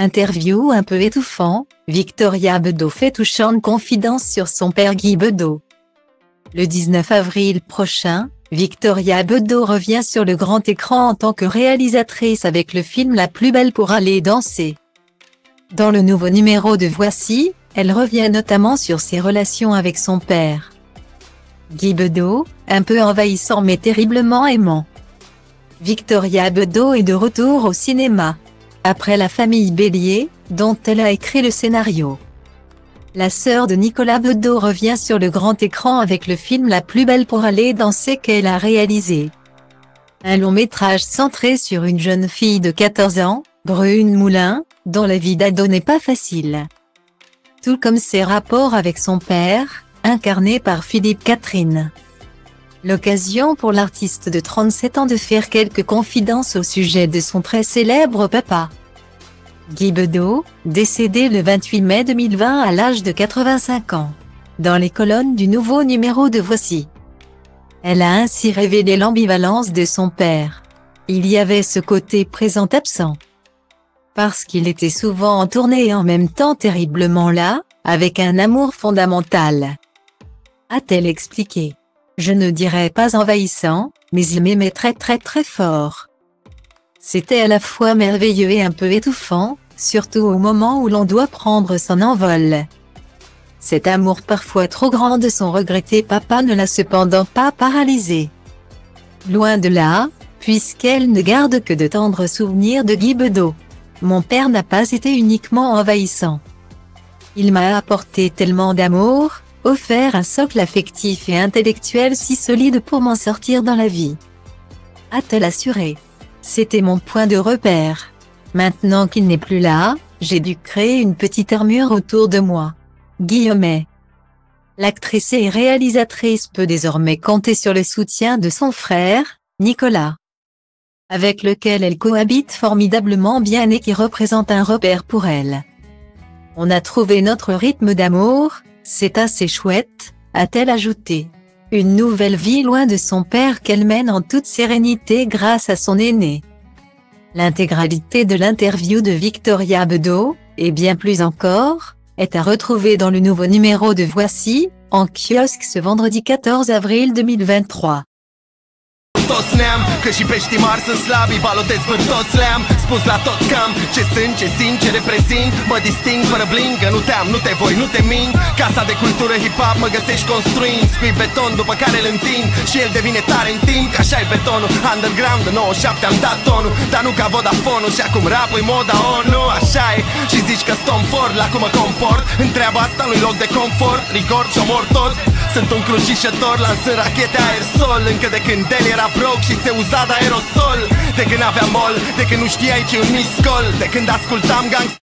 Interview un peu étouffant, Victoria Bedeau fait touchante confidence sur son père Guy Bedeau. Le 19 avril prochain, Victoria Bedeau revient sur le grand écran en tant que réalisatrice avec le film La plus belle pour aller danser. Dans le nouveau numéro de Voici, elle revient notamment sur ses relations avec son père. Guy Bedeau, un peu envahissant mais terriblement aimant. Victoria Bedeau est de retour au cinéma. Après La famille Bélier, dont elle a écrit le scénario. La sœur de Nicolas Bedeau revient sur le grand écran avec le film La plus belle pour aller danser qu'elle a réalisé. Un long métrage centré sur une jeune fille de 14 ans, Brune Moulin, dont la vie d'ado n'est pas facile. Tout comme ses rapports avec son père, incarné par Philippe Catherine. L'occasion pour l'artiste de 37 ans de faire quelques confidences au sujet de son très célèbre papa. Guy Bedeau, décédé le 28 mai 2020 à l'âge de 85 ans. Dans les colonnes du nouveau numéro de Voici. Elle a ainsi révélé l'ambivalence de son père. Il y avait ce côté présent-absent. Parce qu'il était souvent en tournée et en même temps terriblement là, avec un amour fondamental. A-t-elle expliqué. Je ne dirais pas envahissant, mais il m'aimait très fort. C'était à la fois merveilleux et un peu étouffant, surtout au moment où l'on doit prendre son envol. Cet amour parfois trop grand de son regretté papa ne l'a cependant pas paralysée. Loin de là, puisqu'elle ne garde que de tendres souvenirs de Guy Bedeau. Mon père n'a pas été uniquement envahissant. Il m'a apporté tellement d'amour, offert un socle affectif et intellectuel si solide pour m'en sortir dans la vie. A-t-elle assuré. C'était mon point de repère. Maintenant qu'il n'est plus là, j'ai dû créer une petite armure autour de moi. Guillaumet. L'actrice et réalisatrice peut désormais compter sur le soutien de son frère, Nicolas, avec lequel elle cohabite formidablement bien et qui représente un repère pour elle. On a trouvé notre rythme d'amour, c'est assez chouette, a-t-elle ajouté. Une nouvelle vie loin de son père qu'elle mène en toute sérénité grâce à son aîné. L'intégralité de l'interview de Victoria Bedeau, et bien plus encore, est à retrouver dans le nouveau numéro de Voici, en kiosque ce vendredi 14 avril 2023. Toți ne-am, că și peștii mari sunt slabi, balotez pe toți le-am spus la toți cam ce sunt, ce simt, ce reprezint. Mă disting fără bling, că nu te-am, nu te voi, nu te mint. Casa de cultură hip-hop mă găsești construind. Scui beton după care îl întind și el devine tare în timp, că așa e betonul. Underground de 97 am dat tonul, dar nu ca Vodafone-ul. Și acum rap-ul moda ONU, așa e. Și zici că stom fort la cum mă comport. În treaba asta nu-i loc de confort, rigor și omor tot. Sunt un crucișător, lansând rachete aerosol. Încă de când el era broc și se uza de aerosol. De când aveam mol, de când nu știai ce-i un miscol. De când ascultam gang